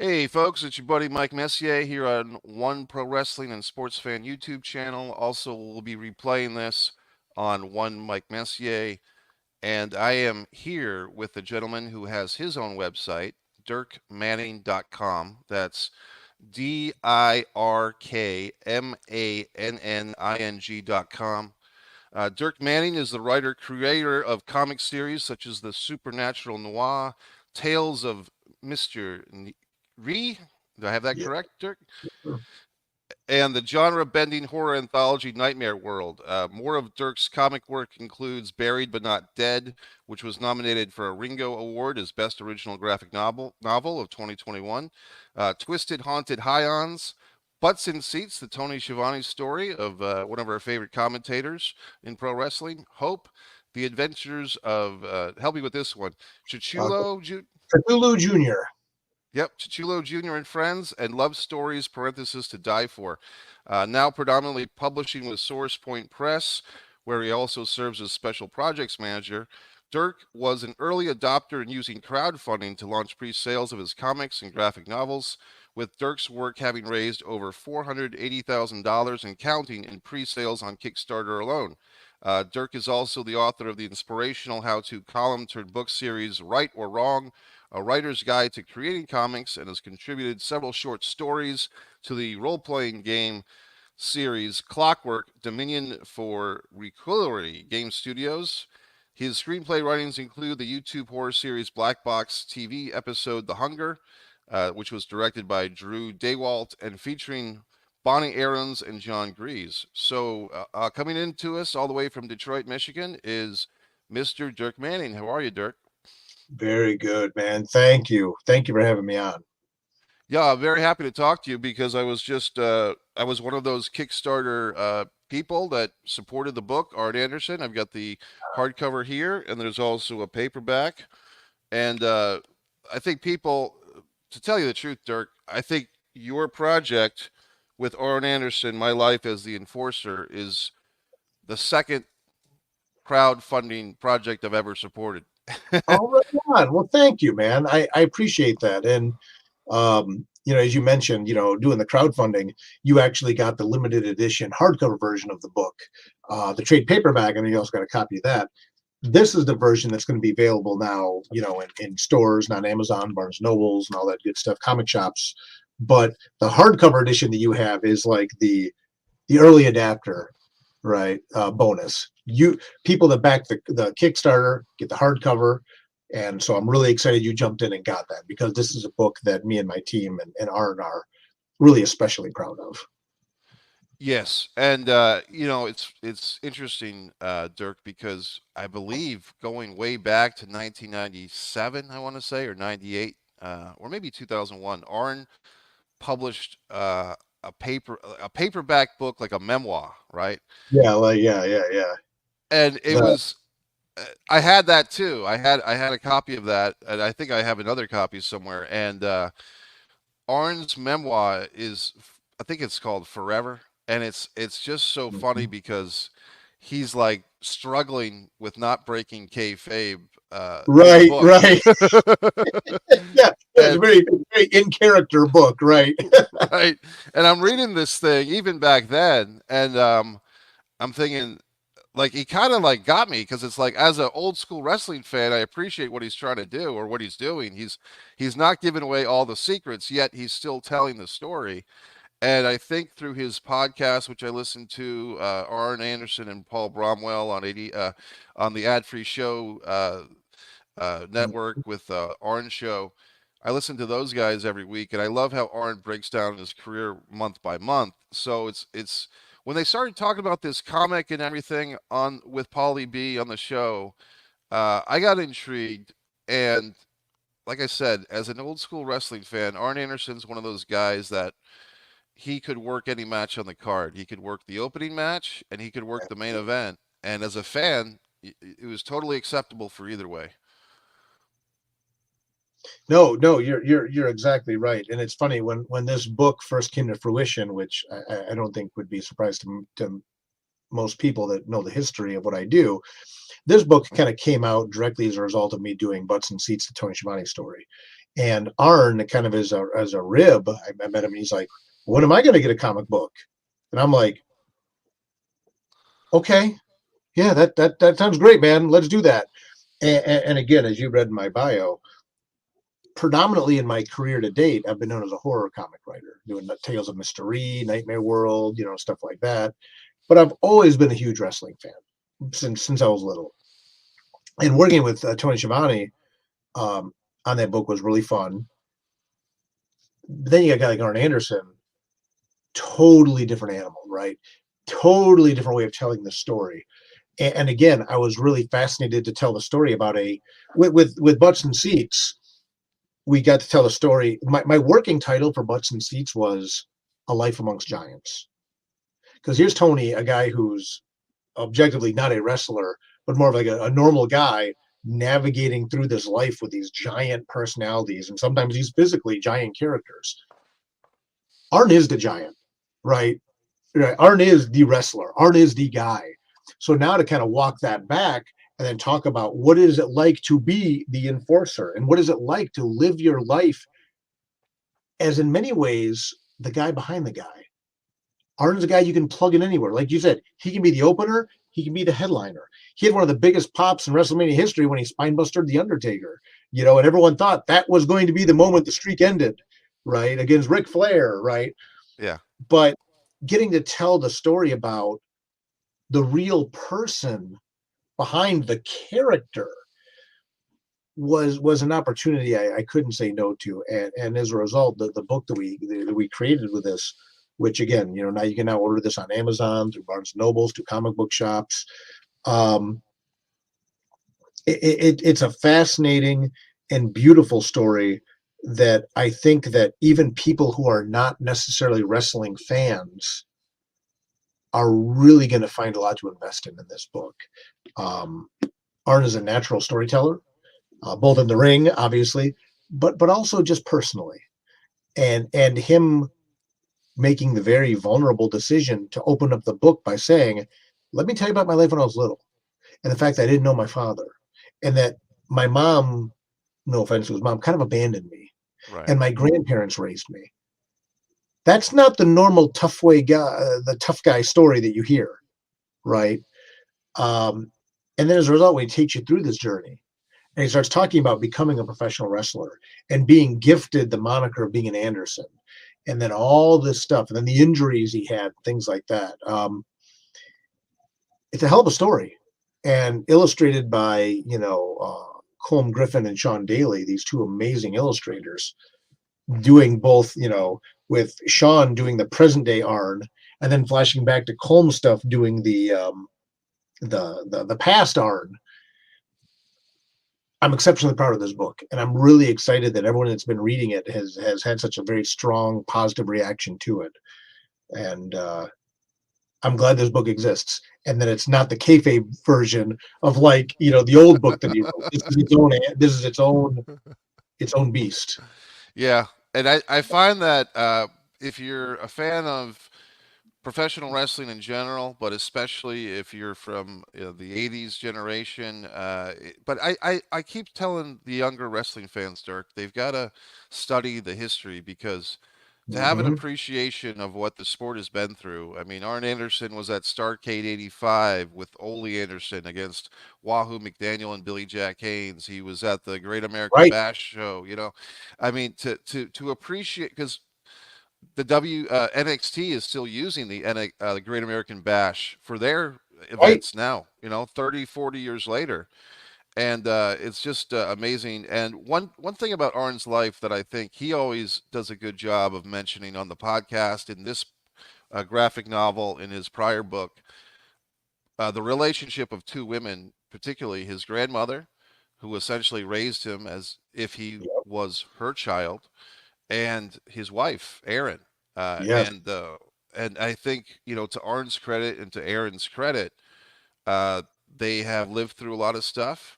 Hey folks, it's your buddy Mike Messier here on One Pro Wrestling and Sports Fan YouTube channel. Also, we'll be replaying this on One Mike Messier. And I am here with a gentleman who has his own website, dirkmanning.com. That's DIRKMANNING.com. Dirk Manning is the writer creator of comic series such as the Supernatural Noir, Tales of Mr. Ree. Do I have that Yeah. correct, Dirk? And the genre-bending horror anthology Nightmare World. More of Dirk's comic work includes Buried But Not Dead, which was nominated for a Ringo Award as Best Original Graphic Novel of 2021. Twisted Haunted Highons, Butts in Seats, the Tony Schiavone story of one of our favorite commentators in pro wrestling, Hope, The Adventures of, help me with this one, Uh, Chichulo, Cthulhu Jr. Yep, Chichulo Jr. and Friends, and Love Stories, parenthesis, to Die For. Now predominantly publishing with Source Point Press, where he also serves as special projects manager. Dirk was an early adopter in using crowdfunding to launch pre-sales of his comics and graphic novels, with Dirk's work having raised over $480,000 and counting in pre-sales on Kickstarter alone. Dirk is also the author of the inspirational how-to column-turned-book series Right or Wrong, a writer's guide to creating comics, and has contributed several short stories to the role-playing game series Clockwork Dominion for Requillery Game Studios. His screenplay writings include the YouTube horror series Black Box TV episode The Hunger, which was directed by Drew Daywalt and featuring Bonnie Aarons and John Grease. So, coming into us all the way from Detroit, Michigan, is Mr. Dirk Manning. How are you, Dirk? Very good, man. Thank you. Thank you for having me on. Yeah, I'm very happy to talk to you because I was one of those Kickstarter people that supported the book, Art Anderson. I've got the hardcover here, and there's also a paperback. And I think people, to tell you the truth, Dirk, I think your project with Art Anderson, My Life as the Enforcer, is the second crowdfunding project I've ever supported. All right on. Well, thank you, man. I appreciate that. And as you mentioned, doing the crowdfunding, you actually got the limited edition hardcover version of the book, the trade paperback, and you also got a copy of that. This is the version that's going to be available now, in stores, not Amazon, Barnes Nobles, and all that good stuff, comic shops. But the hardcover edition that you have is like the early adapter, right? Bonus. You people that back the Kickstarter get the hardcover, and so I'm really excited you jumped in and got that because this is a book that me and my team and Arn are really especially proud of. Yes, and it's interesting, Dirk, because I believe going way back to 1997, I want to say, or 98, or maybe 2001, Arn published a paperback book, like a memoir, right? Yeah, like yeah. And it The, was I had that too. I had a copy of that, and I think I have another copy somewhere. And Arn's memoir is, I think it's called Forever, and it's just so funny because he's like struggling with not breaking kayfabe in the right, book. right. Yeah, it's a And very in character book, right? right, and I'm reading this thing even back then, and I'm thinking, like, he kind of like got me because it's like, as an old school wrestling fan, I appreciate what he's trying to do or what he's doing. He's not giving away all the secrets, yet he's still telling the story. And I think through his podcast, which I listened to, ARN Anderson and Paul Bromwell on 80 on the Ad Free Show network with Arn Show. I listen to those guys every week, and I love how Arn breaks down his career month by month. So it's when they started talking about this comic and everything on with Paulie B on the show, I got intrigued. And like I said, as an old school wrestling fan, Arn Anderson's one of those guys that he could work any match on the card. He could work the opening match, and he could work the main event. And as a fan, it was totally acceptable for either way. No, you're exactly right. And it's funny when this book first came to fruition, which I don't think would be a surprise to most people that know the history of what I do. This book kind of came out directly as a result of me doing Butts and Seats, the Tony Schiavone story. And Arn, kind of as a rib, I met him and he's like, "When am I going to get a comic book?" And I'm like, "Okay, yeah, that sounds great, man. Let's do that." And again, as you read in my bio, predominantly in my career to date, I've been known as a horror comic writer, doing the Tales of Mystery, Nightmare World, stuff like that. But I've always been a huge wrestling fan since I was little. And working with Tony Schiavone on that book was really fun. But then you got a guy like Arn Anderson, totally different animal, right? Totally different way of telling the story. And again, I was really fascinated to tell the story about with Butts and Seats. We got to tell the story. My working title for Butts and Seats was A Life Amongst Giants. Because here's Tony, a guy who's objectively not a wrestler, but more of like a normal guy navigating through this life with these giant personalities and sometimes these physically giant characters. Arn is the giant, right? Arn is the wrestler. Arn is the guy. So now to kind of walk that back and then talk about what is it like to be the enforcer and what is it like to live your life as in many ways the guy behind the guy. Arn's a guy you can plug in anywhere. Like you said, he can be the opener, he can be the headliner. He had one of the biggest pops in WrestleMania history when he spinebustered The Undertaker, and everyone thought that was going to be the moment the streak ended, right? Against Ric Flair, right? Yeah. But getting to tell the story about the real person behind the character was an opportunity I couldn't say no to, and as a result, the book that we created with this, which again, now you can now order this on Amazon, through Barnes and Nobles, to comic book shops. Um, it's a fascinating and beautiful story that I think that even people who are not necessarily wrestling fans are really going to find a lot to invest in this book. Um, Arn is a natural storyteller, both in the ring, obviously, but also just personally, and him making the very vulnerable decision to open up the book by saying, "Let me tell you about my life when I was little, and the fact that I didn't know my father, and that my mom, no offense to his mom, kind of abandoned me, Right. and my grandparents raised me." That's not the normal tough way guy, the tough guy story that you hear, right? Um, and then as a result, when he takes you through this journey, and he starts talking about becoming a professional wrestler and being gifted the moniker of being an Anderson, and then all this stuff, and then the injuries he had, things like that. It's a hell of a story, and illustrated by Colm Griffin and Sean Daly, these two amazing illustrators, doing both. With Sean doing the present day Arn, and then flashing back to Colm stuff doing the past Arn. I'm exceptionally proud of this book, and I'm really excited that everyone that's been reading it has had such a very strong, positive reaction to it. And I'm glad this book exists, and that it's not the kayfabe version of the old book that he wrote. This is its own. This is its own beast. Yeah. And I find that if you're a fan of professional wrestling in general, but especially if you're from the 80s generation. But I keep telling the younger wrestling fans, Dirk, they've got to study the history because to have an Mm-hmm. appreciation of what the sport has been through. I mean, Arn Anderson was at Starrcade 85 with Ole Anderson against Wahoo McDaniel and Billy Jack Haynes. He was at the Great American Right, Bash show. I mean, to appreciate, because the NXT is still using the Great American Bash for their right. events now, 30, 40 years later. And it's just amazing. And one thing about Arn's life that I think he always does a good job of mentioning on the podcast, in this graphic novel, in his prior book, the relationship of two women, particularly his grandmother, who essentially raised him as if he was her child, and his wife, Erin. Uh, Yes. and uh, and I think, to Arn's credit and to Erin's credit, uh, they have lived through a lot of stuff.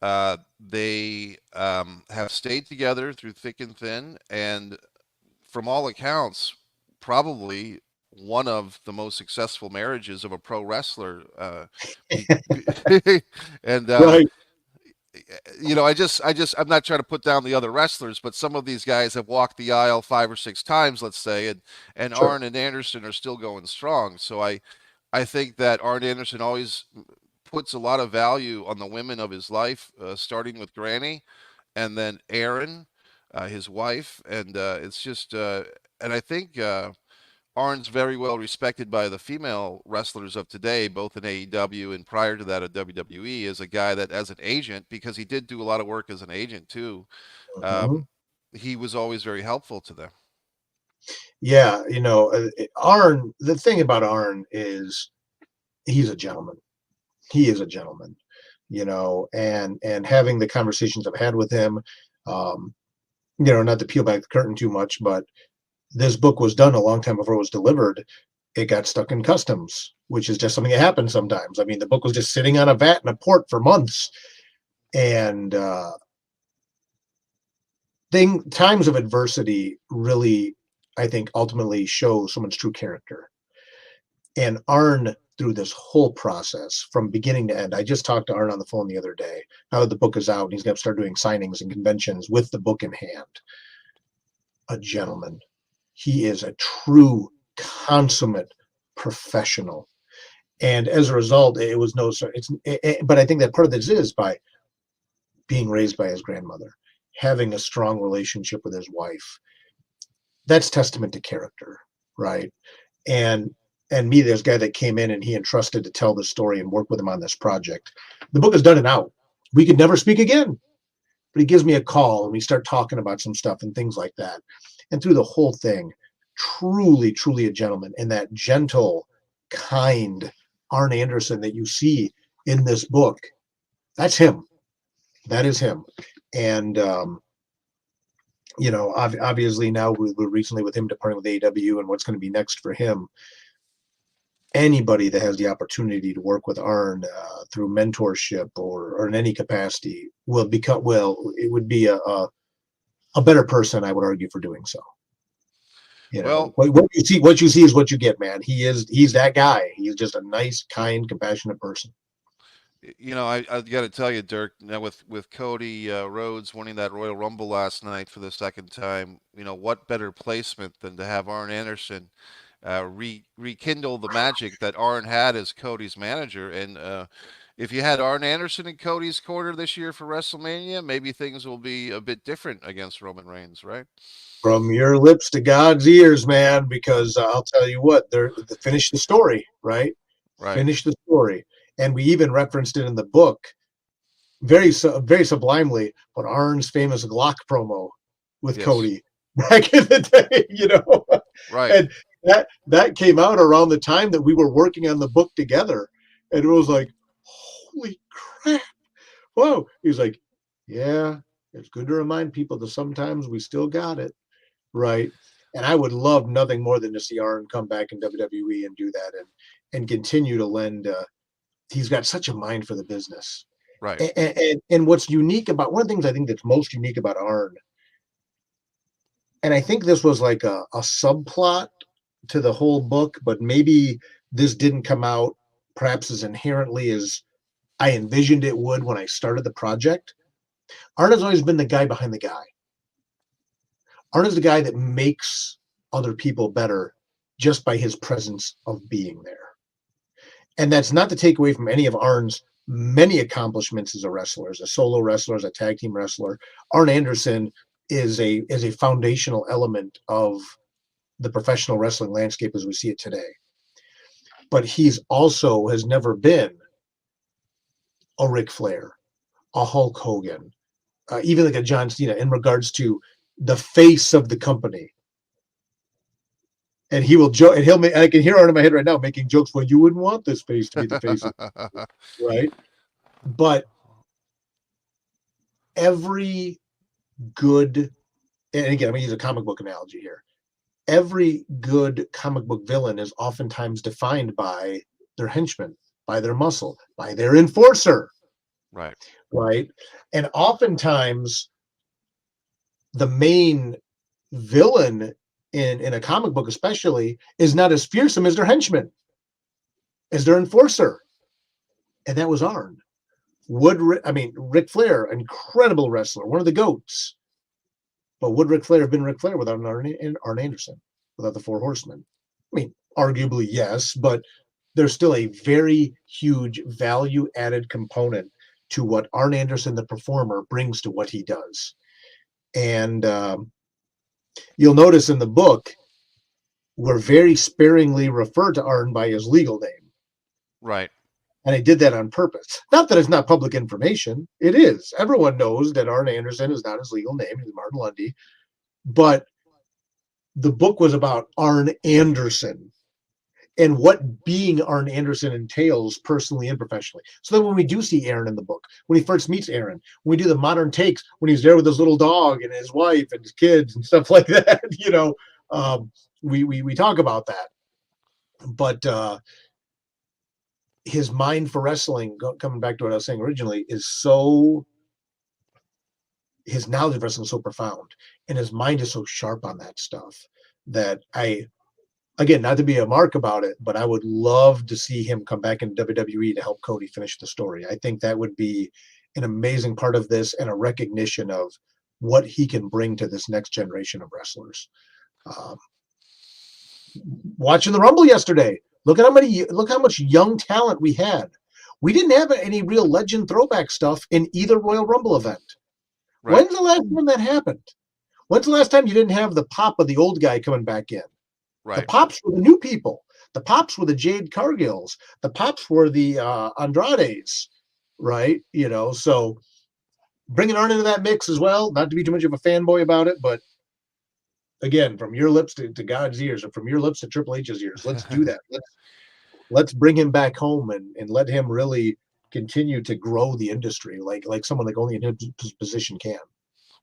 They have stayed together through thick and thin, and from all accounts, probably one of the most successful marriages of a pro wrestler. Be, be, and Right. I'm not trying to put down the other wrestlers, but some of these guys have walked the aisle 5 or 6 times, let's say, and Sure. Arn and Anderson are still going strong. So I think that Arn Anderson always puts a lot of value on the women of his life, starting with Granny, and then Aaron, his wife, and it's just and I think Arn's very well respected by the female wrestlers of today, both in AEW and prior to that at WWE, as a guy that, as an agent, because he did do a lot of work as an agent too, Mhm. um, he was always very helpful to them. Yeah, Arn. The thing about Arn is he's a gentleman. He is a gentleman, and having the conversations I've had with him, um, not to peel back the curtain too much, but this book was done a long time before it was delivered. It got stuck in customs, which is just something that happens sometimes. I mean, the book was just sitting on a vat in a port for months, and times of adversity really, I think, ultimately show someone's true character. And Arn, through this whole process from beginning to end, I just talked to Arn on the phone the other day. Now that the book is out, and he's going to start doing signings and conventions with the book in hand. A gentleman. He is a true, consummate professional. And as a result, it was no. But I think that part of this is by being raised by his grandmother, having a strong relationship with his wife. That's testament to character, right? And me, this guy that came in and he entrusted to tell the story and work with him on this project. The book is done and out. We could never speak again, but he gives me a call and we start talking about some stuff and things like that. And through the whole thing, truly, truly a gentleman, and that gentle, kind Arn Anderson that you see in this book, that's him. That is him. And obviously now we're recently with him departing with AEW and what's going to be next for him. Anybody that has the opportunity to work with Arn through mentorship or in any capacity it would be a better person, I would argue, for doing so. Well, What you see is what you get, man. He's that guy. He's just a nice, kind, compassionate person. I got to tell you, Dirk, now with Cody Rhodes winning that Royal Rumble last night for the second time, what better placement than to have Arn Anderson rekindle the magic that Arn had as Cody's manager. And if you had Arn Anderson in Cody's corner this year for WrestleMania, maybe things will be a bit different against Roman Reigns, right? From your lips to God's ears, man, because I'll tell you what, finish the story, right? Right. Finish the story. And we even referenced it in the book very sublimely, but Arn's famous Glock promo with Yes. Cody back in the day, Right. and that came out around the time that we were working on the book together, and it was like, holy crap! Whoa! He's like, yeah, it's good to remind people that sometimes we still got it, right? And I would love nothing more than to see Arn come back in WWE and do that, and continue to lend. He's got such a mind for the business. Right. And what's unique about one of the things I think that's most unique about Arn, and I think this was like a subplot to the whole book, but maybe this didn't come out perhaps as inherently as I envisioned it would when I started the project. Arn has always been the guy behind the guy. Arn is the guy that makes other people better just by his presence of being there. And that's not to take away from any of Arn's many accomplishments as a wrestler, as a solo wrestler, as a tag team wrestler. Arn Anderson is a foundational element of the professional wrestling landscape as we see it today. But he's also has never been a Ric Flair, a Hulk Hogan, even like a John Cena in regards to the face of the company. And he will joke, and he'll make. I can hear Arn in my head right now making jokes. Well, you wouldn't want this face to be the face of, right? But every good, and again, I'm going to use a comic book analogy here. Every good comic book villain is oftentimes defined by their henchman, by their muscle, by their enforcer, Right. right? And oftentimes the main villain in a comic book especially is not as fearsome as their henchman, as their enforcer. And that was Arn. I mean, Ric Flair, incredible wrestler, one of the goats. But would Ric Flair have been Ric Flair without Arn Anderson, without the Four Horsemen? I mean, arguably yes, but there's still a very huge value added component to what Arn Anderson, the performer, brings to what he does. And you'll notice in the book, we're very sparingly referred to Arn by his legal name. Right. And I did that on purpose. Not that it's not public information. It is. Everyone knows that Arn Anderson is not his legal name. He's Martin Lundy. But the book was about Arn Anderson and what being Arn Anderson entails personally and professionally. So then when we do see Aaron in the book, when he first meets Aaron, when we do the modern takes, when he's there with his little dog and his wife and his kids and stuff like that, we talk about that. But his mind for wrestling, coming back to what I was saying originally, is so, his knowledge of wrestling is so profound and his mind is so sharp on that stuff that again, not to be a mark about it, but I would love to see him come back in WWE to help Cody finish the story. I think that would be an amazing part of this and a recognition of what he can bring to this next generation of wrestlers. Um, Watching the Rumble yesterday, look how much young talent we had. We didn't have any real legend throwback stuff in either Royal Rumble event. Right. When's the last time that happened? When's the last time you didn't have the pop of the old guy coming back in? The Right. pops were the new people. The pops were the Jade Cargills. The pops were the Andrades, right? So bringing Arn into that mix as well, not to be too much of a fanboy about it, but again, from your lips to God's ears, or from your lips to Triple H's ears, let's do that. Let's bring him back home and let him really continue to grow the industry like someone like only in his position can.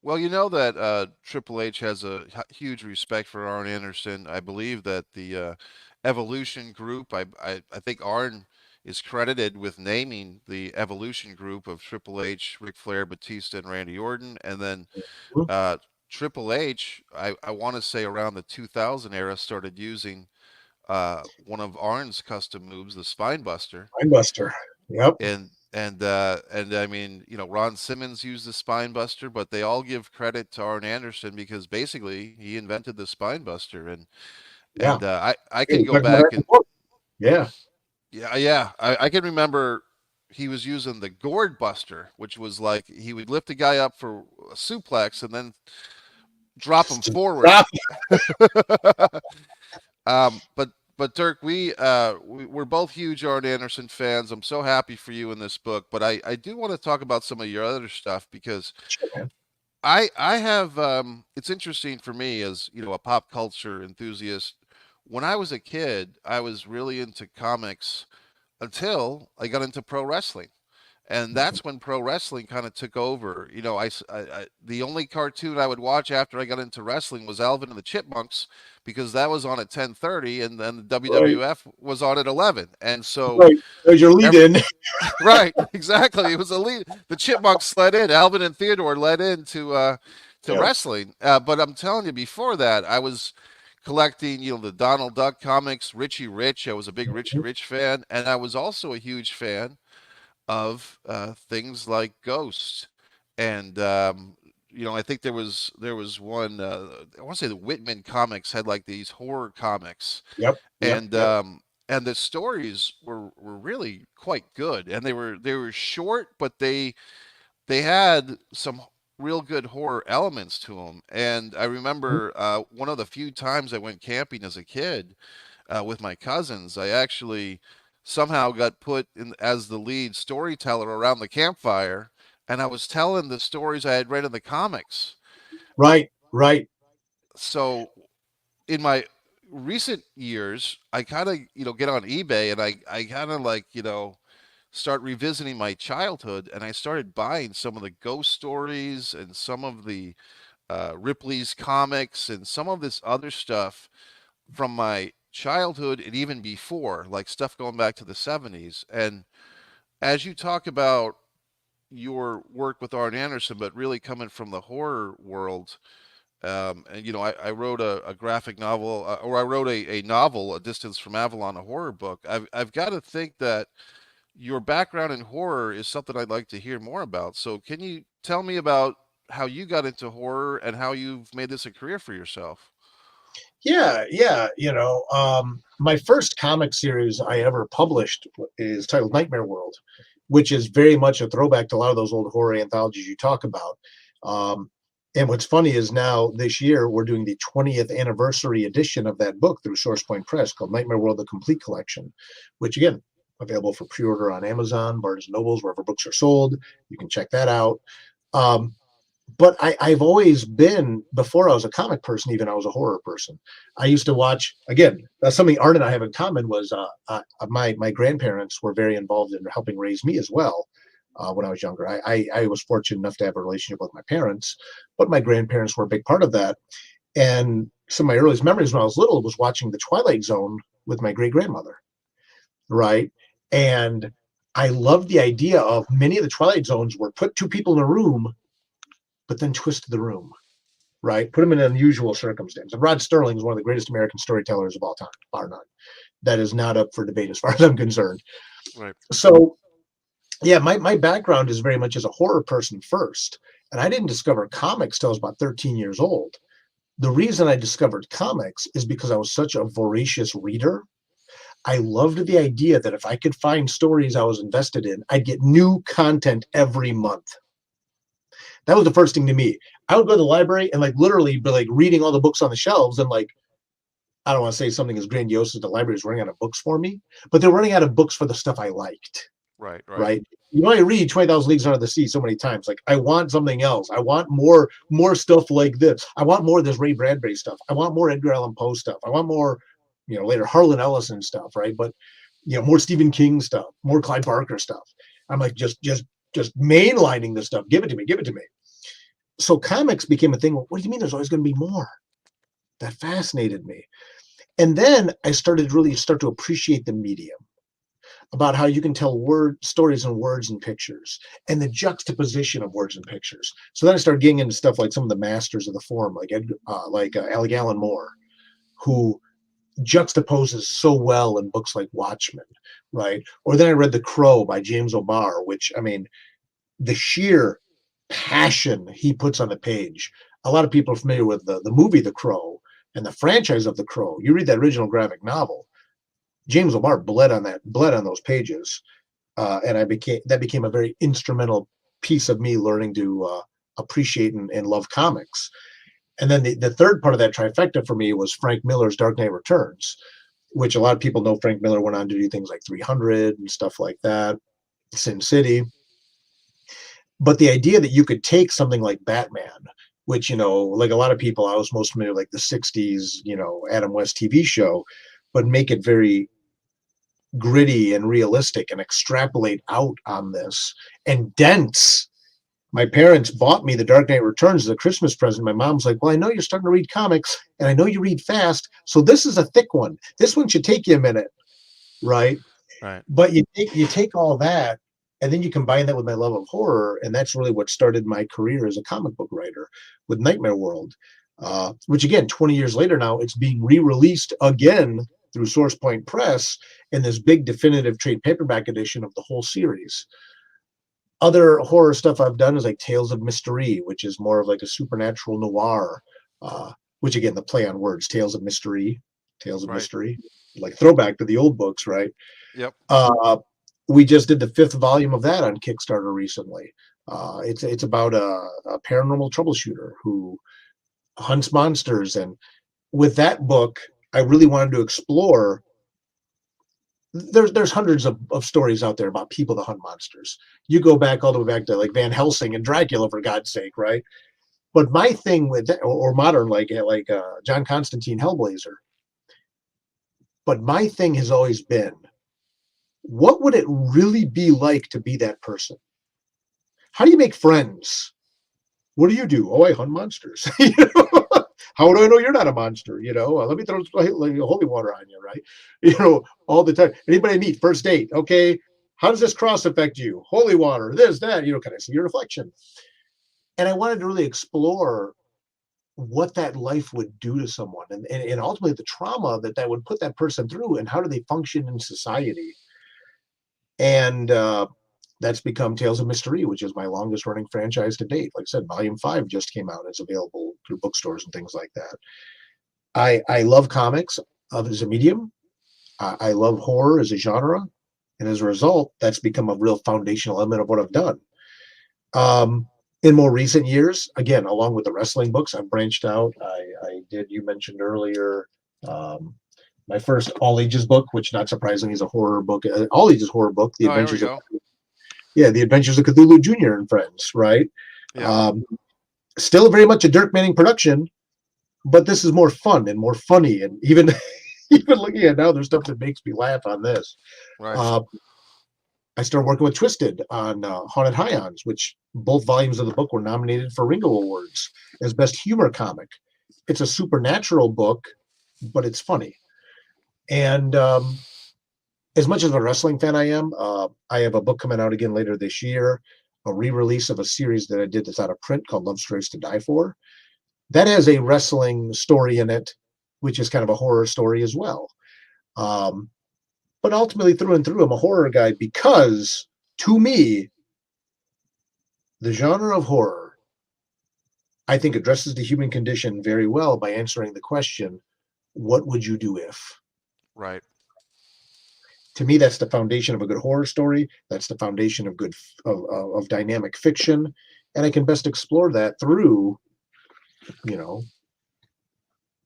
Well, you know that Triple H has a huge respect for Arn Anderson. I believe that the Evolution Group, I think Arn is credited with naming the Evolution Group of Triple H, Ric Flair, Batista, and Randy Orton. And then uh, Triple H, I want to say around the 2000 era, started using one of Arn's custom moves, the Spine Buster. Mindbuster. Yep. And I mean, Ron Simmons used the spine buster, but they all give credit to Arn Anderson because basically he invented the spine buster. And Yeah. I Hey, can we go talked about that back in the and book. Yeah. yeah, I can remember he was using the gourd buster, which was like he would lift a guy up for a suplex and then drop him forward. Stop. But Dirk, we're both huge Arn Anderson fans. I'm so happy for you in this book, but I do want to talk about some of your other stuff because Sure, man. I have it's interesting for me as a pop culture enthusiast. When I was a kid, I was really into comics until I got into pro wrestling. And that's when pro wrestling kind of took over. The only cartoon I would watch after I got into wrestling was Alvin and the Chipmunks because that was on at 10:30, and then the Right. WWF was on at 11. And so, Right. There's your lead every in. right, exactly, it was a lead. The Chipmunks led in. Alvin and Theodore led in to Yeah. wrestling. But I'm telling you, before that, I was collecting, the Donald Duck comics, Richie Rich. I was a big Richie Rich fan, and I was also a huge fan of things like Ghost, and I think there was one. I want to say the Whitman comics had like these horror comics, Yep. Yep. and Yep. um, and the stories were really quite good, and they were short, but they had some real good horror elements to them. And I remember one of the few times I went camping as a kid with my cousins, I actually somehow got put in as the lead storyteller around the campfire, and I was telling the stories I had read in the comics. Right. Right. So in my recent years, I kind of get on eBay and I kind of like start revisiting my childhood, and I started buying some of the ghost stories and some of the Ripley's comics and some of this other stuff from my childhood and even before, like stuff going back to the 70s. And as you talk about your work with Arn Anderson, but really coming from the horror world, and I wrote a graphic novel, or I wrote a novel, A Distance from Avalon, a horror book. I've got to think that your background in horror is something I'd like to hear more about. So, can you tell me about how you got into horror and how you've made this a career for yourself? Yeah, yeah. My first comic series I ever published is titled Nightmare World, which is very much a throwback to a lot of those old horror anthologies you talk about. Um, and what's funny is now this year we're doing the 20th anniversary edition of that book through Source Point Press called Nightmare World: The Complete Collection, which again available for pre-order on Amazon, Barnes and Nobles, wherever books are sold. You can check that out. Um, but I've always been, before I was a comic person, even I was a horror person. I used to watch, again, that's something Art and I have in common was my grandparents were very involved in helping raise me as well. When I was younger, I was fortunate enough to have a relationship with my parents, but my grandparents were a big part of that. And some of my earliest memories when I was little was watching The Twilight Zone with my great grandmother, right? And I loved the idea of many of the Twilight Zones were put two people in a room, but then twist the room, right? Put him in an unusual circumstance. And Rod Sterling is one of the greatest American storytellers of all time, bar none. That is not up for debate as far as I'm concerned. Right. So, yeah, my background is very much as a horror person first. And I didn't discover comics till I was about 13 years old. The reason I discovered comics is because I was such a voracious reader. I loved the idea that if I could find stories I was invested in, I'd get new content every month. That was the first thing to me. I would go to the library and like literally be like reading all the books on the shelves and like I don't want to say something as grandiose as the library is running out of books for me, but they're running out of books for the stuff I liked, Right. Right. right? You know, I read 20,000 Leagues Under the Sea so many times. Like, I want something else. I want more stuff like this. I want more of this Ray Bradbury stuff. I want more Edgar Allan Poe stuff. I want more, later Harlan Ellison stuff, right? But, more Stephen King stuff, more Clive Barker stuff. I'm like, just mainlining this stuff. Give it to me. Give it to me. So comics became a thing. What do you mean there's always going to be more? That fascinated me. And then I started really start to appreciate the medium, about how you can tell stories in words and pictures and the juxtaposition of words and pictures. So then I started getting into stuff like some of the masters of the form, like Alec Allen Moore, who juxtaposes so well in books like Watchmen, right? Or then I read The Crow by James O'Barr, which, I mean, the sheer passion he puts on the page. A lot of people are familiar with the movie The Crow and the franchise of The Crow. You read that original graphic novel, James O'Barr bled on those pages, and that became a very instrumental piece of me learning to appreciate and love comics. And then the third part of that trifecta for me was Frank Miller's Dark Knight Returns, which a lot of people know Frank Miller went on to do things like 300 and stuff like that, Sin City. But the idea that you could take something like Batman, which, like a lot of people, I was most familiar with like the 60s, Adam West TV show, but make it very gritty and realistic and extrapolate out on this and dense. My parents bought me The Dark Knight Returns as a Christmas present. My mom's like, well, I know you're starting to read comics and I know you read fast. So this is a thick one. This one should take you a minute. Right. Right. But you take all that and then you combine that with my love of horror. And that's really what started my career as a comic book writer with Nightmare World, which again, 20 years later now, it's being re-released again through Source Point Press in this big definitive trade paperback edition of the whole series. Other horror stuff I've done is like Tales of Mystery, which is more of like a supernatural noir, which again, the play on words, Tales of Mystery, Right. like throwback to the old books, right? Yep. We just did the 5th volume of that on Kickstarter recently. It's about a paranormal troubleshooter who hunts monsters, and with that book, I really wanted to explore. There's hundreds of stories out there about people that hunt monsters. You go back all the way back to like Van Helsing and Dracula, for God's sake, right? But my thing with that, or modern like John Constantine Hellblazer. But my thing has always been, what would it really be like to be that person? How do you make friends? What do? Oh, I hunt monsters. How do I know you're not a monster? Let me throw holy water on you, right? All the time. Anybody I meet, first date, okay, how does this cross affect you? Holy water, this, that, can I see your reflection? And I wanted to really explore what that life would do to someone and ultimately the trauma that would put that person through and how do they function in society. And that's become Tales of Mystery, which is my longest running franchise to date. Like I said, Volume 5 just came out. It's available through bookstores and things like that. I love comics as a medium. I love horror as a genre. And as a result, that's become a real foundational element of what I've done. In more recent years, again, along with the wrestling books, I've branched out. I did, you mentioned earlier, um, my first all ages book, which not surprisingly is a horror book, all ages horror book, Oh, here we go. The Adventures of Cthulhu Jr. and Friends, right? Yeah. Um, Still very much a Dirk Manning production, but this is more fun and more funny. And even even looking at now, there's stuff that makes me laugh on this. Right. Uh, I started working with Twisted on Haunted Highons, which both volumes of the book were nominated for Ringo Awards as Best Humor Comic. It's a supernatural book, but it's funny. And as much as a wrestling fan I am, I have a book coming out again later this year, a re-release of a series that I did that's out of print called Love Stories to Die For. That has a wrestling story in it, which is kind of a horror story as well. Um, but ultimately, through and through, I'm a horror guy because, to me, the genre of horror, I think, addresses the human condition very well by answering the question, what would you do if? Right. To me, that's the foundation of a good horror story. That's the foundation of good of dynamic fiction, and I can best explore that through, you know,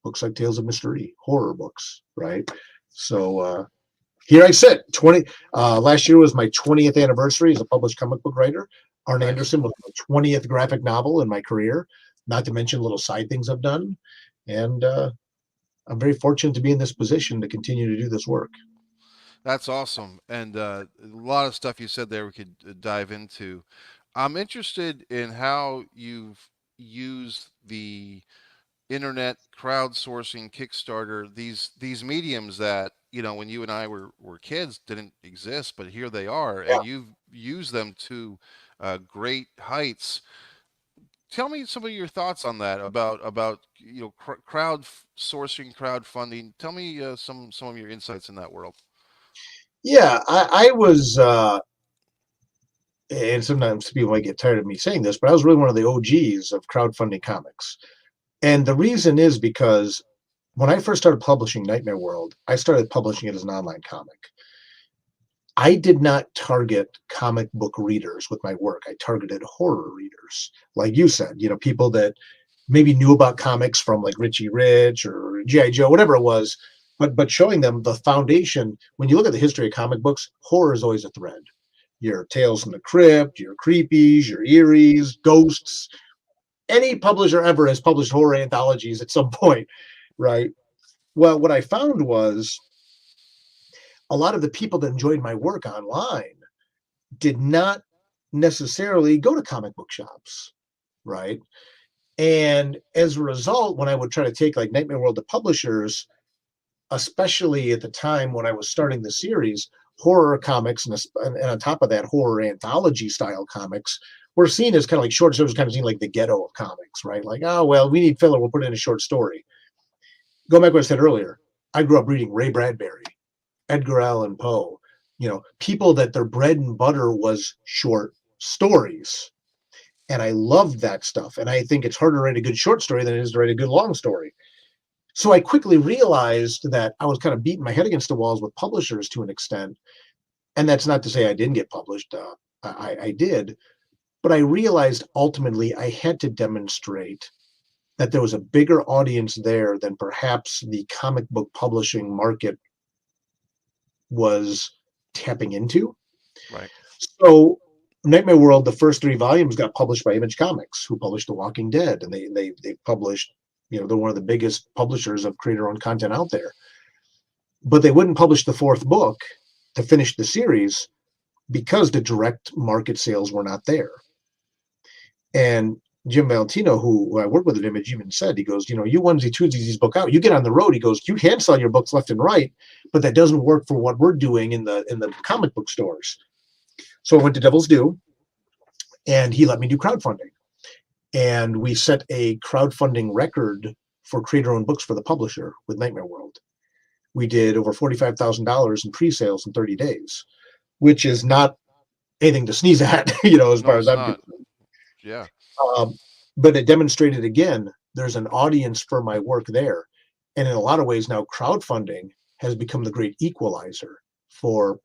books like Tales of Mystery, horror books, right? So here I sit. Last year was my 20th anniversary as a published comic book writer. ARN Nice. Anderson was my 20th graphic novel in my career. Not to mention little side things I've done, and I'm very fortunate to be in this position to continue to do this work. That's awesome. And a lot of stuff you said there we could dive into. I'm interested in how you've used the internet crowdsourcing, Kickstarter, these mediums that, when you and I were kids didn't exist, but here they are, Yeah. and you've used them to great heights. Tell me some of your thoughts on that about crowdsourcing, crowdfunding. Tell me some of your insights in that world. Yeah, I was, and sometimes people might get tired of me saying this, but I was really one of the OGs of crowdfunding comics. And the reason is because when I first started publishing Nightmare World, I started publishing it as an online comic. I did not target comic book readers with my work. I targeted horror readers. Like you said, people that maybe knew about comics from like Richie Rich or G.I. Joe, whatever it was, but showing them the foundation. When you look at the history of comic books, horror is always a thread. Your Tales from the Crypt, your Creepies, your Eries, Ghosts. Any publisher ever has published horror anthologies at some point, right? Well, what I found was a lot of the people that enjoyed my work online did not necessarily go to comic book shops, right? And as a result, when I would try to take like Nightmare World to publishers, especially at the time when I was starting the series, horror comics and on top of that, horror anthology style comics were seen as kind of like short stories, kind of seen like the ghetto of comics, right? Like, oh, well, we need filler, we'll put in a short story. Go back to what I said earlier. I grew up reading Ray Bradbury, Edgar Allan Poe, people that their bread and butter was short stories. And I loved that stuff. And I think it's harder to write a good short story than it is to write a good long story. So I quickly realized that I was kind of beating my head against the walls with publishers to an extent. And that's not to say I didn't get published. I did. But I realized ultimately I had to demonstrate that there was a bigger audience there than perhaps the comic book publishing market was tapping into. Right. So Nightmare World, the first 3 volumes got published by Image Comics, who published The Walking Dead, and they published, they're one of the biggest publishers of creator-owned content out there. But they wouldn't publish the 4th book to finish the series because the direct market sales were not there. And Jim Valentino, who I work with at Image, even said, he goes, you onesie twosies these book out. You get on the road, he goes, you can sell your books left and right, but that doesn't work for what we're doing in the comic book stores. So I went to Devil's Due, and he let me do crowdfunding. And we set a crowdfunding record for creator-owned books for the publisher with Nightmare World. We did over $45,000 in pre-sales in 30 days. which is not anything to sneeze at, as No, far as it's I'm not. concerned. Yeah. But it demonstrated again, there's an audience for my work there. And in a lot of ways now, crowdfunding has become the great equalizer for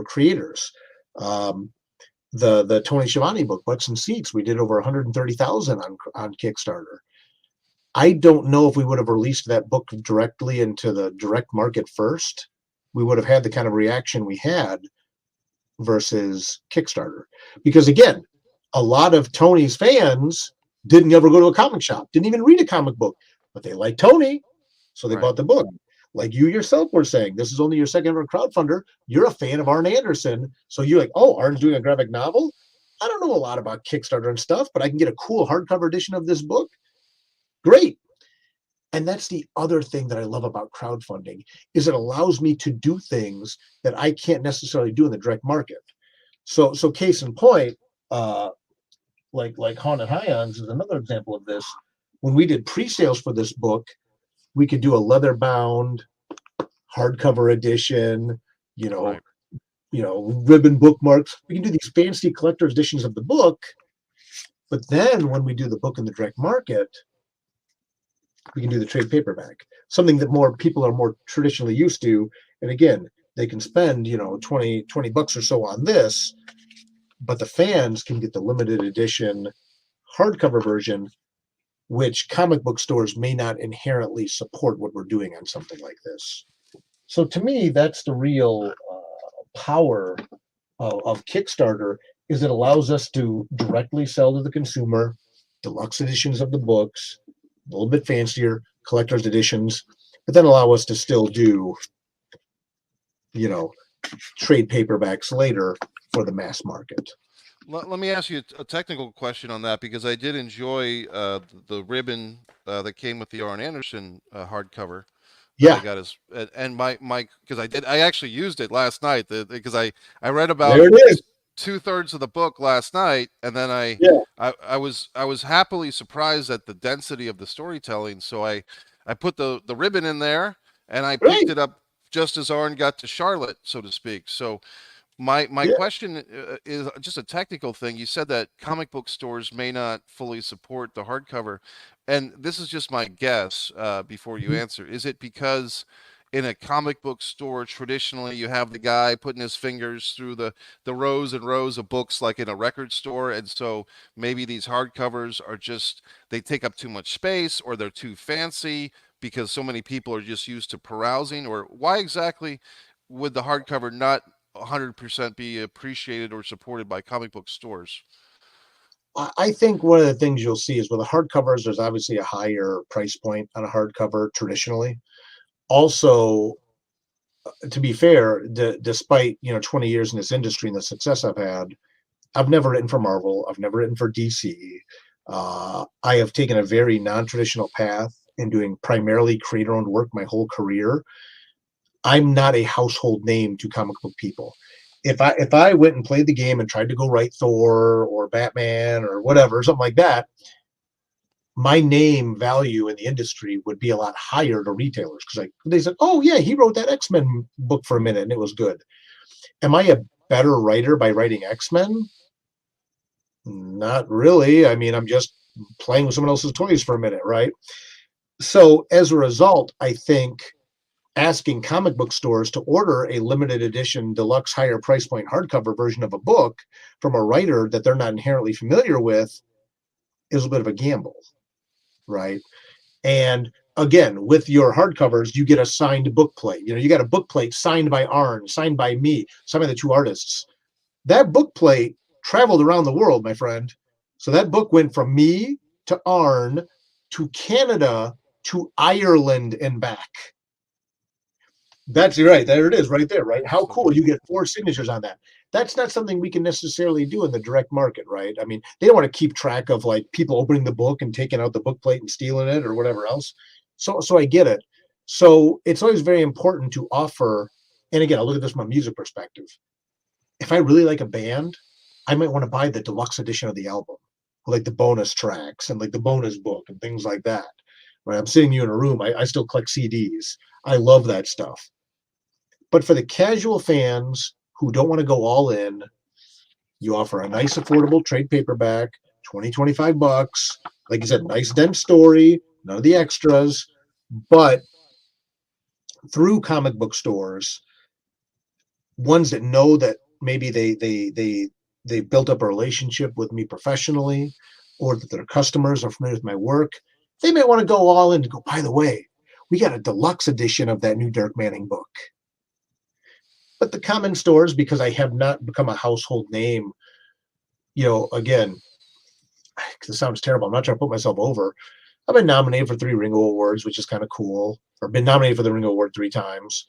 creators. Um, the Tony Schiavone book, Butts and Seats, we did over 130,000 on Kickstarter. I don't know if we would have released that book directly into the direct market first, we would have had the kind of reaction we had versus Kickstarter. Because again, a lot of Tony's fans didn't ever go to a comic shop, didn't even read a comic book, but they like Tony, so they Right. bought the book. Like you yourself were saying, this is only your second ever crowdfunder. You're a fan of ARN Anderson, so you're like, oh, Arn's doing a graphic novel. I don't know a lot about Kickstarter and stuff, but I can get a cool hardcover edition of this book. Great. And that's the other thing that I love about crowdfunding is it allows me to do things that I can't necessarily do in the direct market. So case in point, uh, like Haunted Highlands is another example of this. When we did pre-sales for this book, we could do a leather bound hardcover edition, you know, Right. ribbon bookmarks. We can do these fancy collector's editions of the book. But then when we do the book in the direct market, we can do the trade paperback, something that more people are more traditionally used to. And again, they can spend, 20 bucks or so on this, but the fans can get the limited edition hardcover version, which comic book stores may not inherently support what we're doing on something like this. So to me, that's the real power of Kickstarter is it allows us to directly sell to the consumer deluxe editions of the books, a little bit fancier collector's editions, but then allow us to still do, you know, trade paperbacks later for the mass market. Let me ask you a technical question on that because I did enjoy the ribbon that came with the Arn Anderson hardcover that I Yeah, got as and my because I actually used it last night because I read about there it is. 2/3 of the book last night and then Yeah, I was happily surprised at the density of the storytelling. So I put the ribbon in there and I picked great. it up just as Arn got to Charlotte, so to speak. So my Yeah. question is just a technical thing. You said that comic book stores may not fully support the hardcover, and this is just my guess before you Mhm. answer. Is it because in a comic book store traditionally you have the guy putting his fingers through the rows and rows of books like in a record store, and so maybe these hardcovers are just they take up too much space or they're too fancy because so many people are just used to perusing, or why exactly would the hardcover not 100% be appreciated or supported by comic book stores? I think one of the things you'll see is with the hardcovers, there's obviously a higher price point on a hardcover traditionally. Also, to be fair, despite 20 years in this industry and the success I've had, I've never written for Marvel. I've never written for DC. I have taken a very non-traditional path in doing primarily creator-owned work my whole career. I'm not a household name to comic book people. If I went and played the game and tried to go write Thor or Batman or whatever, something like that, my name value in the industry would be a lot higher to retailers because like they said, oh yeah, he wrote that X-Men book for a minute and it was good. Am I a better writer by writing X-Men? Not really. I mean, I'm just playing with someone else's toys for a minute, right? So as a result, I think asking comic book stores to order a limited edition deluxe higher price point hardcover version of a book from a writer that they're not inherently familiar with is a bit of a gamble, right? And again, with your hardcovers, you get a signed book plate. You got a book plate signed by Arn, signed by me, signed by the two artists. That book plate traveled around the world, my friend. So that book went from me to Arn to Canada to Ireland and back. That's right. There it is, right there, right? How So cool. You get 4 signatures on that. That's not something we can necessarily do in the direct market, right? I mean, they don't want to keep track of like people opening the book and taking out the book plate and stealing it or whatever else. So I get it. So it's always very important to offer. And again, I look at this from a music perspective. If I really like a band, I might want to buy the deluxe edition of the album, like the bonus tracks and like the bonus book and things like that. Right? I'm sitting you in a room. I still collect CDs. I love that stuff. But for the casual fans who don't want to go all in, you offer a nice affordable trade paperback, 20, 25 bucks. Like you said, nice dense story, none of the extras. But through comic book stores, ones that know that maybe they built up a relationship with me professionally, or that their customers are familiar with my work, they may want to go all in and go, by the way, we got a deluxe edition of that new Dirk Manning book. But the common stores, because I have not become a household name, again, because it sounds terrible. I'm not trying to put myself over. I've been nominated for 3 Ringo Awards, which is kind of cool, or been nominated for the Ringo Award 3 times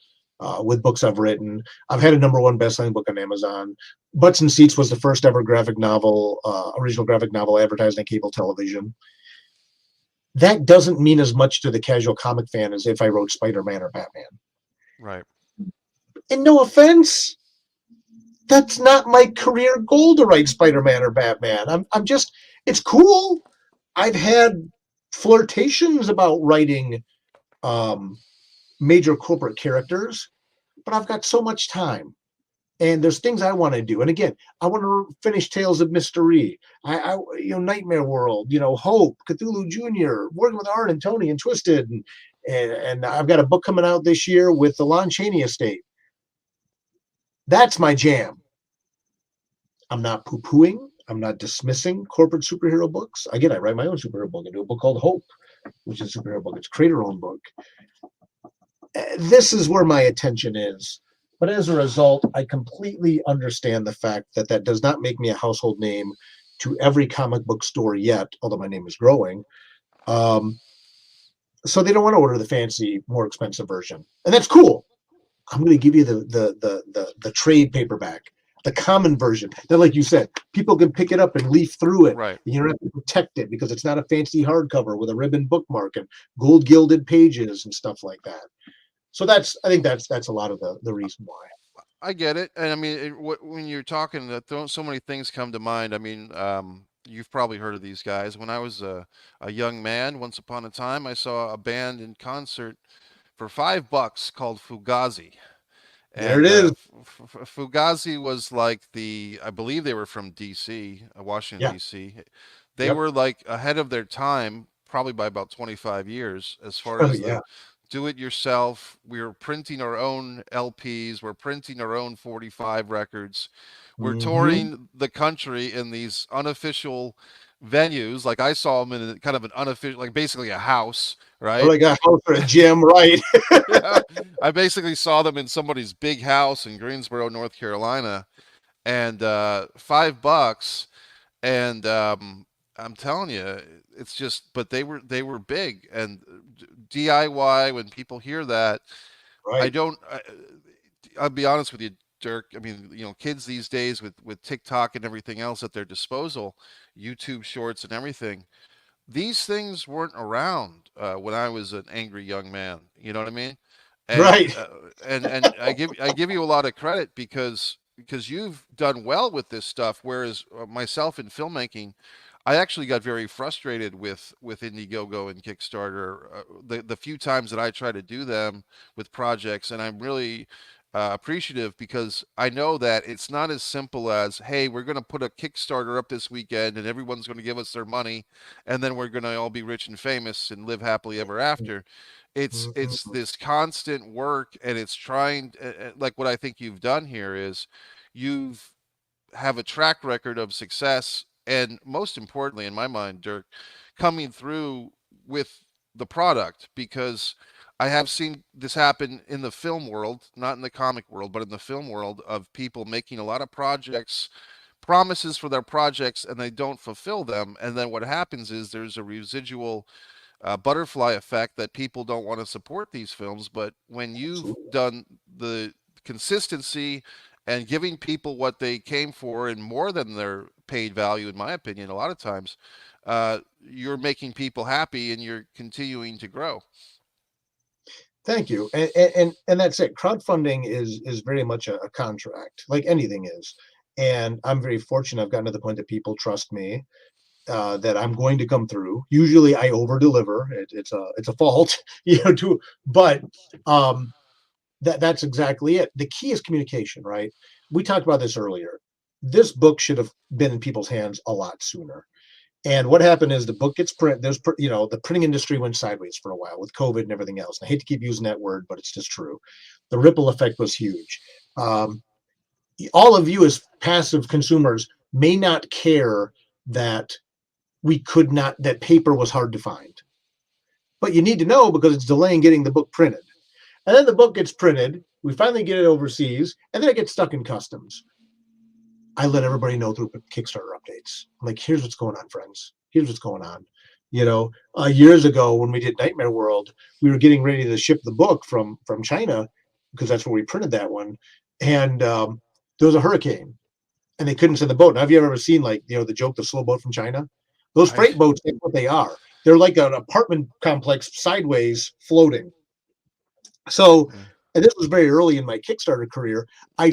with books I've written. I've had a #1 best-selling book on Amazon. Butts and Seats was the first ever graphic novel, original graphic novel advertised on cable television. That doesn't mean as much to the casual comic fan as if I wrote Spider-Man or Batman. Right. And no offense, that's not my career goal to write Spider-Man or Batman. I'm just, it's cool. I've had flirtations about writing major corporate characters, but I've got so much time. And there's things I want to do. And again, I want to finish Tales of Mystery. Nightmare World, Hope, Cthulhu Jr., working with Art and Tony and Twisted. And I've got a book coming out this year with the Lon Chaney estate. That's my jam. I'm not poo-pooing. I'm not dismissing corporate superhero books. Again, I write my own superhero book. I do a book called Hope, which is a superhero book. It's a creator-owned book. This is where my attention is. But as a result, I completely understand the fact that that does not make me a household name to every comic book store yet, although my name is growing. So they don't want to order the fancy, more expensive version. And that's cool. I'm going to give you the trade paperback, the common version. That, like you said, people can pick it up and leaf through it. Right. And you don't have to protect it because it's not a fancy hardcover with a ribbon bookmark and gold gilded pages and stuff like that. So I think that's a lot of the reason why. I get it, and I mean, when you're talking, so many things come to mind. I mean, you've probably heard of these guys. When I was a young man, once upon a time, I saw a band in concert for $5 called Fugazi. There it And is. Fugazi was like I believe they were from D.C., Washington, Yeah. D.C. They Yep. were like ahead of their time, probably by about 25 years, as far Oh, as yeah. the do it yourself. We were printing our own LPs. We're printing our own 45 records. We're Mm-hmm. touring the country in these unofficial venues. Like I saw them in kind of an unofficial, like basically a house, Or right? like a house or a gym, right? Yeah. I basically saw them in somebody's big house in Greensboro, North Carolina, and $5. And I'm telling you, it's just, but they were big and DIY. When people hear that, I Right. don't. I'll be honest with you, Dirk. I mean, kids these days with TikTok and everything else at their disposal, YouTube Shorts and everything. These things weren't around when I was an angry young man. You know what I mean? And Right. and I give you a lot of credit because you've done well with this stuff. Whereas myself in filmmaking, I actually got very frustrated with Indiegogo and Kickstarter the few times that I try to do them with projects, and I'm really appreciative because I know that it's not as simple as, hey, we're going to put a Kickstarter up this weekend and everyone's going to give us their money, and then we're going to all be rich and famous and live happily ever after. It's Mhm. this constant work, and it's trying like what I think you've done here is you've have a track record of success, and most importantly, in my mind, Dirk, coming through with the product because I have seen this happen in the film world, not in the comic world, but in the film world of people making a lot of projects, promises for their projects, and they don't fulfill them. And then what happens is there's a residual butterfly effect that people don't want to support these films. But when you've Absolutely. done the consistency and giving people what they came for and more than their paid value, in my opinion, a lot of times, you're making people happy and you're continuing to grow. Thank you. And that's it. Crowdfunding is very much a contract, like anything is. And I'm very fortunate. I've gotten to the point that people trust me, that I'm going to come through. Usually I over deliver. It's a fault, but um, that's exactly it. The key is communication, right? we talked about this earlier. This book should have been in people's hands a lot sooner. And what happened is the book gets print. The printing industry went sideways for a while with COVID and everything else. And I hate to keep using that word, but it's just true. The ripple effect was huge. Um, all of you as passive consumers may not care that that paper was hard to find, but you need to know because it's delaying getting the book printed. And then the book gets printed. We finally get it overseas, and then it gets stuck in customs. I let everybody know through Kickstarter updates. I'm like, here's what's going on, friends. Here's what's going on. Years ago when we did Nightmare World, we were getting ready to ship the book from China because that's where we printed that one, and there was a hurricane, and they couldn't send the boat. Now, have you ever seen the joke, the slow boat from China? Those I freight boats, that's what they are. They're like an apartment complex sideways floating. So, yeah. and this was very early in my Kickstarter career. I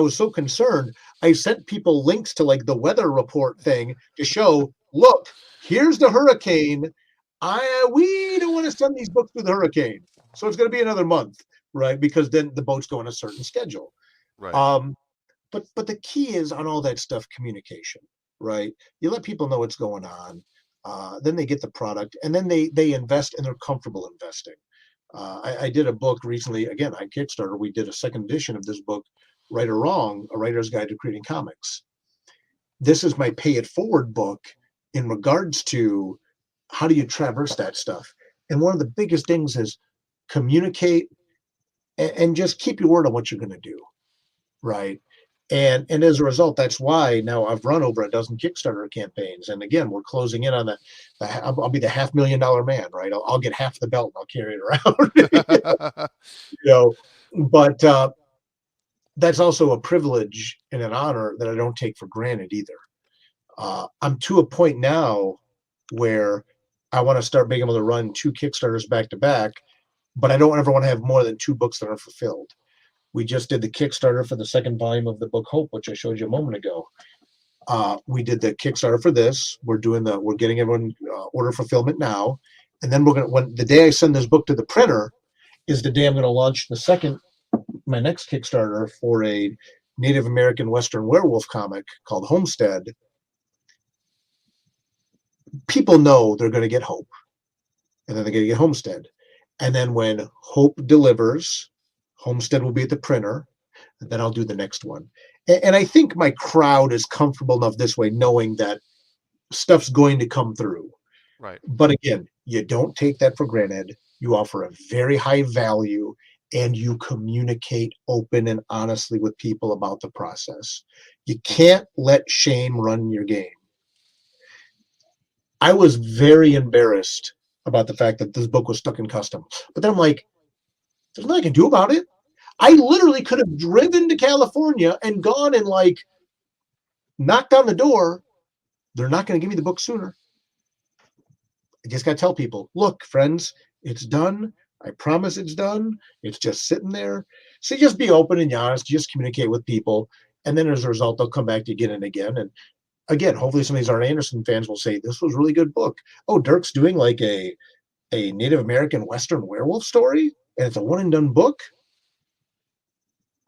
was so concerned. I sent people links to like the weather report thing to show, look, here's the hurricane. We don't want to send these books through the hurricane. So it's going to be another month, right? Because then the boats go on a certain schedule. Right. Um, but the key is on all that stuff, communication, right? You let people know what's going on. Then they get the product, and then they invest, and they're comfortable investing. I did a book recently, again, on Kickstarter. We did a second edition of this book, Right or Wrong, A Writer's Guide to Creating Comics. This is my pay it forward book in regards to how do you traverse that stuff. And one of the biggest things is communicate and just keep your word on what you're going to do, right? And as a result, that's why now I've run over a dozen Kickstarter campaigns. And again, we're closing in on I'll be the $500,000 man, right? I'll get half the belt and I'll carry it around. you know, but that's also a privilege and an honor that I don't take for granted either. I'm to a point now where I want to start being able to run two Kickstarters back to back, but I don't ever want to have more than two books that are fulfilled. We just did the Kickstarter for the second volume of the book Hope, which I showed you a moment ago. We did the Kickstarter for this. We're getting everyone order fulfillment now, and then when the day I send this book to the printer is the day I'm going to launch my next Kickstarter for a Native American Western werewolf comic called Homestead. People know they're going to get Hope, and then they're going to get Homestead, and then when Hope delivers, Homestead will be at the printer, and then I'll do the next one. And I think my crowd is comfortable enough this way, knowing that stuff's going to come through. Right. But again, you don't take that for granted. You offer a very high value and you communicate open and honestly with people about the process. You can't let shame run your game. I was very embarrassed about the fact that this book was stuck in custom. But then I'm like, there's nothing I can do about it. I literally could have driven to California and gone and like knocked on the door. They're not going to give me the book sooner. I just got to tell people, look, friends, it's done. I promise it's done. It's just sitting there. So just be open and honest. Just communicate with people. And then as a result, they'll come back to you again and again. And again, hopefully some of these ARN Anderson fans will say, this was a really good book. Oh, Dirk's doing like a Native American Western werewolf story, and it's a one and done book.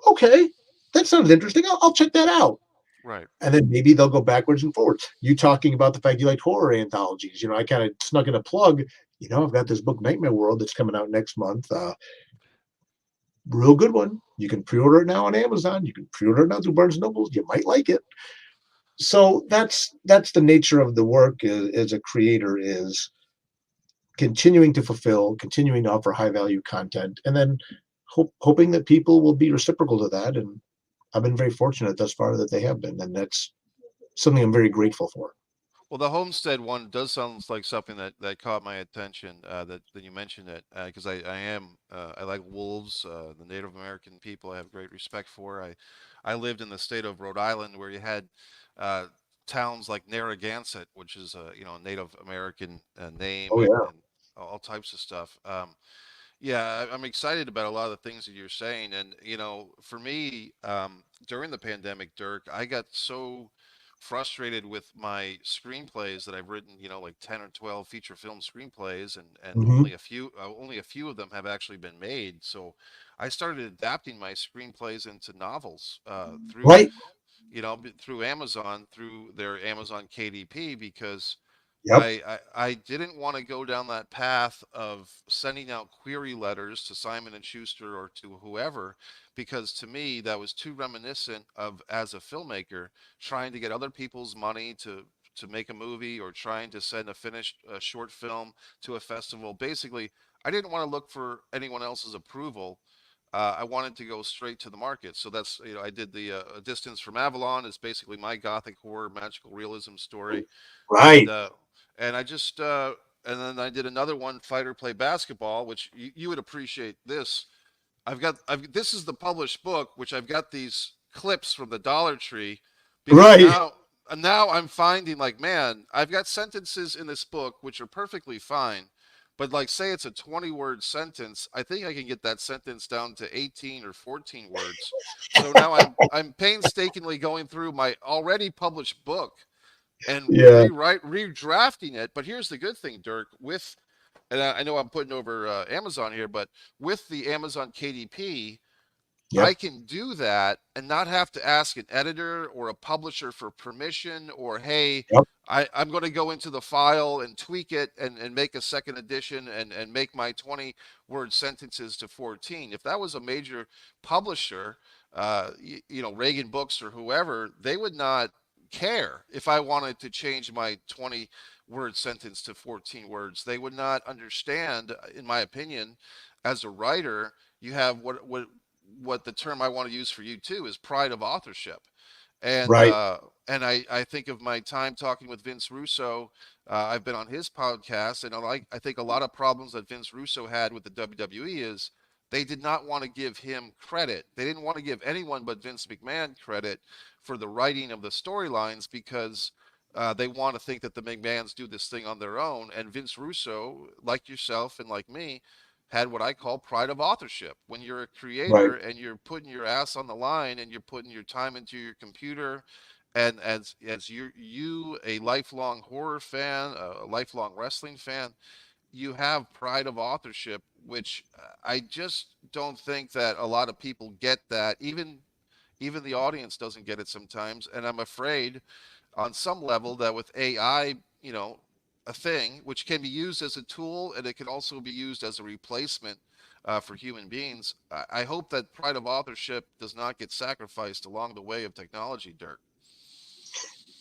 Okay, that sounds interesting. I'll check that out. Right. And then maybe they'll go backwards and forwards. You talking about the fact you like horror anthologies. I kind of snuck in a plug. I've got this book, Nightmare World, that's coming out next month. Real good one. You can pre-order it now on Amazon. You can pre-order it now through Barnes and Nobles. You might like it. So that's the nature of the work as a creator, is continuing to fulfill, continuing to offer high value content, and then hoping that people will be reciprocal to that. And I've been very fortunate thus far that they have been, and that's something I'm very grateful for. Well, the homestead one does sound like something that caught my attention. That you mentioned it because I like wolves. The Native American people I have great respect for. I lived in the state of Rhode Island where you had uh, towns like Narragansett, which is a Native American name Oh yeah. and all types of stuff. Yeah, I'm excited about a lot of the things that you're saying, and for me, during the pandemic, Dirk, I got so frustrated with my screenplays that I've written, like 10 or 12 feature film screenplays, and Hmm. only a few of them have actually been made. So I started adapting my screenplays into novels through Right. through Amazon, through their Amazon KDP, because Yep. I didn't want to go down that path of sending out query letters to Simon and Schuster or to whoever, because to me that was too reminiscent of, as a filmmaker, trying to get other people's money to make a movie, or trying to send a finished short film to a festival. Basically, I didn't want to look for anyone else's approval. I wanted to go straight to the market. So that's, I did the A Distance from Avalon. Is basically my gothic horror magical realism story. and Right. uh, and I just and then I did another one, Fight or Play Basketball, which you would appreciate this. This is the published book, which I've got these clips from the Dollar Tree, because Right. now I'm finding, like, man, I've got sentences in this book which are perfectly fine, but like, say it's a 20-word sentence, I think I can get that sentence down to 18 or 14 words. So now I'm painstakingly going through my already published book and Yeah. redrafting it. But here's the good thing, Dirk, with, and I know I'm putting over Amazon here, but with the Amazon KDP, I Yep. can do that and not have to ask an editor or a publisher for permission, or, hey, Yep. I'm going to go into the file and tweak it and make a second edition and make my 20-word sentences to 14. If that was a major publisher, Reagan Books or whoever, they would not care if I wanted to change my 20-word sentence to 14 words. They would not understand, in my opinion, as a writer. You have what the term I want to use for you too is pride of authorship. And Right. uh, and I think of my time talking with Vince Russo. I've been on his podcast, and I think a lot of problems that Vince Russo had with the WWE is they did not want to give him credit. They didn't want to give anyone but Vince McMahon credit for the writing of the storylines, because they want to think that the McMahons do this thing on their own. And Vince Russo, like yourself and like me, had what I call pride of authorship. When you're a Right. creator and you're putting your ass on the line and you're putting your time into your computer, and as you a lifelong horror fan, a lifelong wrestling fan, you have pride of authorship, which I just don't think that a lot of people get that. Even the audience doesn't get it sometimes, and I'm afraid on some level that with AI, a thing which can be used as a tool, and it can also be used as a replacement for human beings. I hope that pride of authorship does not get sacrificed along the way of technology, Dirk.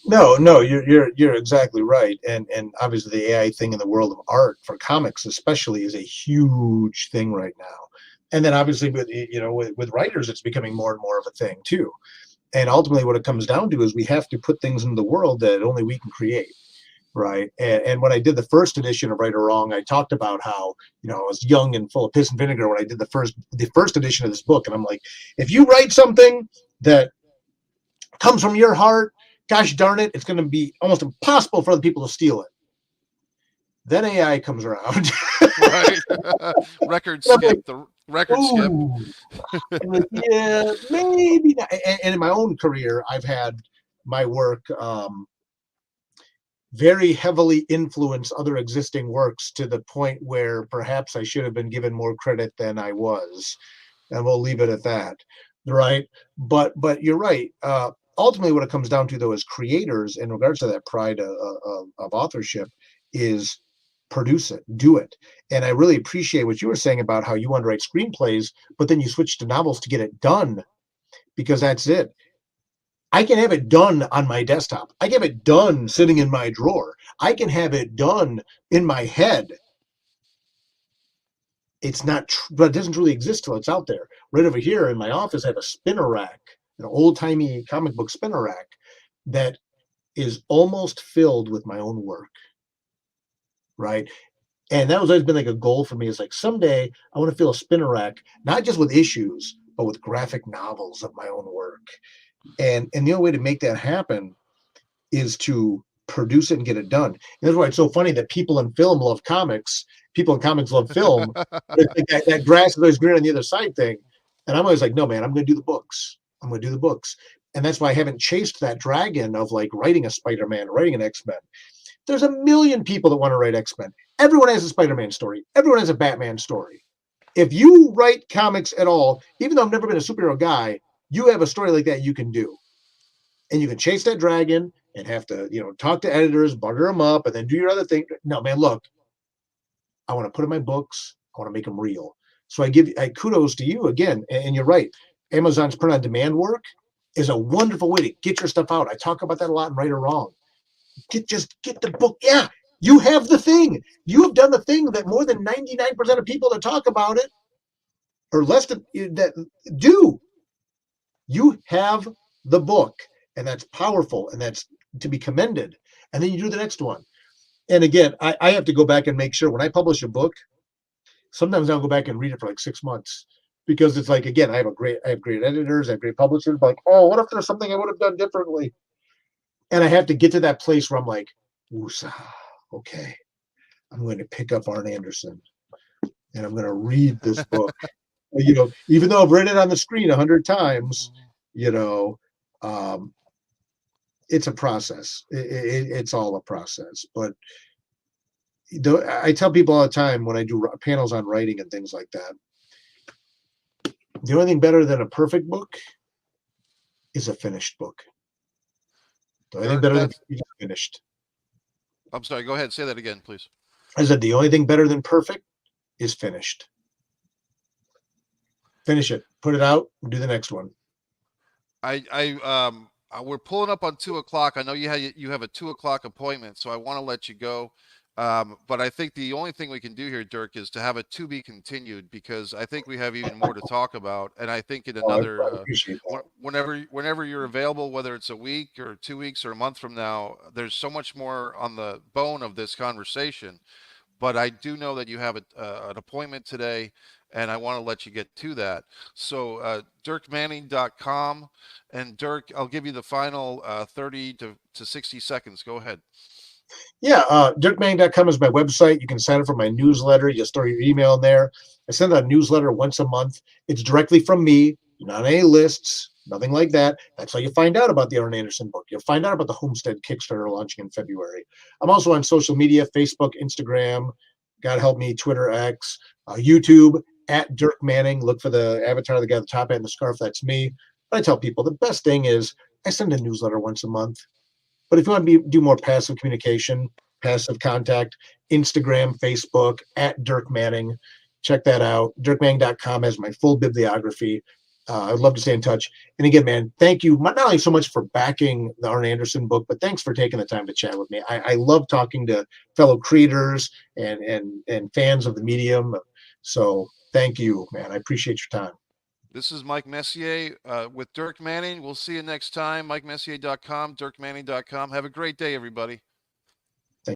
No, no, you're exactly right. And obviously the AI thing in the world of art for comics especially is a huge thing right now. And then obviously with writers it's becoming more and more of a thing too. And ultimately what it comes down to is we have to put things into the world that only we can create. Right. And when I did the first edition of Right or Wrong, I talked about how, I was young and full of piss and vinegar when I did the first edition of this book. And I'm like, if you write something that comes from your heart, gosh darn it, it's going to be almost impossible for other people to steal it. Then AI comes around. Right. Record I'm like, skip. The record skip. ooh, I'm like, yeah, maybe not. And in my own career, I've had my work very heavily influence other existing works to the point where perhaps I should have been given more credit than I was. And we'll leave it at that. Right. But you're right. Ultimately, what it comes down to, though, as creators, in regards to that pride of authorship, is produce it, do it. And I really appreciate what you were saying about how you want to write screenplays, but then you switch to novels to get it done, because that's it. I can have it done on my desktop. I can have it done sitting in my drawer. I can have it done in my head. It's not, but it doesn't really exist till it's out there. Right over here in my office, I have a spinner rack, an old timey comic book spinner rack that is almost filled with my own work. Right. And that was always been like a goal for me, is like, someday I want to fill a spinner rack, not just with issues, but with graphic novels of my own work. And the only way to make that happen is to produce it and get it done. And that's why it's so funny that people in film love comics, people in comics love film. But it's like that grass is always green on the other side thing. And I'm always like, no, man, I'm going to do the books. I'm going to do the books. And that's why I haven't chased that dragon of like writing a Spider-Man, writing an X-Men. There's a million people that want to write X-Men. Everyone has a Spider-Man story. Everyone has a Batman story. If you write comics at all, even though I've never been a superhero guy, you have a story like that you can do. And you can chase that dragon and have to, talk to editors, butter them up, and then do your other thing. No, man, look, I want to put in my books. I want to make them real. So I kudos to you again. And you're right. Amazon's print on demand work is a wonderful way to get your stuff out. I talk about that a lot in Right or Wrong. Just get the book. Yeah, you have the thing. You have done the thing that more than 99% of people that talk about it, or less than that do. You have the book, and that's powerful, and that's to be commended. And then you do the next one. And again, I have to go back and make sure when I publish a book, sometimes I'll go back and read it for like 6 months, because it's like, again, I have great editors, I have great publishers, but like, oh, what if there's something I would have done differently? And I have to get to that place where I'm like, woosah, okay, I'm going to pick up ARN Anderson and I'm going to read this book. Even though I've read it on the screen 100 times, it's a process. It's all a process. But I tell people all the time when I do panels on writing and things like that, the only thing better than a perfect book is a finished book. The only thing better than finished. I'm sorry, go ahead. Say that again, please. I said the only thing better than perfect is finished. Finish it, put it out, do the next one. We're pulling up on 2:00. I know you have a 2:00 appointment, so I want to let you go. But I think the only thing we can do here, Dirk, is to have it to be continued, because I think we have even more to talk about. And I think in another, whenever you're available, whether it's a week or 2 weeks or a month from now, there's so much more on the bone of this conversation. But I do know that you have an appointment today, and I want to let you get to that. So DIRKManning.com, and Dirk, I'll give you the final 30 to 60 seconds. Go ahead. Yeah, DIRKManning.com is my website. You can sign up for my newsletter. You'll store your email in there. I send out a newsletter once a month. It's directly from me, not any lists, nothing like that. That's how you find out about the ARN Anderson book. You'll find out about the Homestead Kickstarter launching in February. I'm also on social media, Facebook, Instagram, God help me, Twitter, X, YouTube, at Dirk Manning. Look for the avatar of the guy at the top hat and the scarf. That's me. But I tell people the best thing is I send a newsletter once a month. But if you want to do more passive communication, passive contact, Instagram, Facebook, at Dirk Manning, check that out. DIRKManning.com has my full bibliography. I'd love to stay in touch. And again, man, thank you not only so much for backing the ARN Anderson book, but thanks for taking the time to chat with me. I love talking to fellow creators and fans of the medium. So thank you, man. I appreciate your time. This is Mike Messier with Dirk Manning. We'll see you next time. MikeMessier.com, DIRKManning.com. Have a great day, everybody.